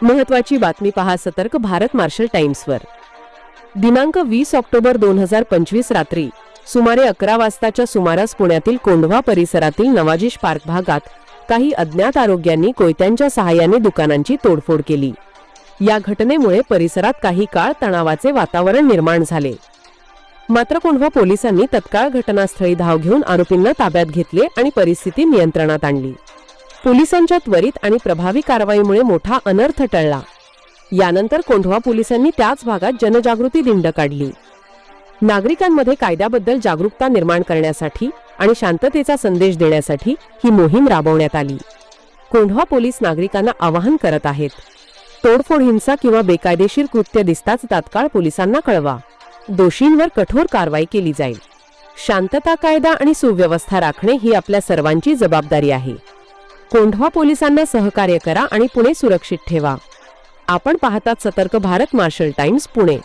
महत्त्वाची बातमी पहा सतर्क भारत मार्शल टाइम्सवर। दिनांक 20 ऑक्टोबर 2025 रात्री सुमारे 11 वाजताच्या सुमारास पुण्यातील कोंढवा परिसरातील नवाजिश पार्क भागात काही अज्ञात आरोग्यांनी कोयत्यांच्या सहाय्याने दुकानांची तोडफोड केली। या घटनेमुळे परिसरात काही काळ तणावाचे वातावरण निर्माण झाले। मात्र कोंढवा पोलिसांनी तत्काळ घटनास्थळी धाव घेऊन आरोपींना ताब्यात घेतले आणि परिस्थिती नियंत्रणात आणली। पोलिसांच्या त्वरित आणि प्रभावी कारवाईमुळे मोठा अनर्थ टळला। यानंतर कोंढवा पोलिसांनी त्याच भागात जनजागृती दिंड काढली। नागरिकांमध्ये कायद्याबद्दल जागरूकता निर्माण करण्यासाठी आणि शांततेचा संदेश देण्यासाठी ही मोहीम राबवण्यात आली। कोंढवा पोलीस नागरिकांना आवाहन करत आहेत, तोडफोड, हिंसा किंवा बेकायदेशीर कृत्य दिसताच तात्काळ पोलिसांना कळवा। दोषींवर कठोर कारवाई केली जाईल। शांतता, कायदा आणि सुव्यवस्था राखणे ही आपल्या सर्वांची जबाबदारी आहे। कोंढवा पोलिसांना सहकार्य करा आणि पुणे सुरक्षित ठेवा। आपण पाहतात सतर्क भारत मार्शल टाइम्स पुणे।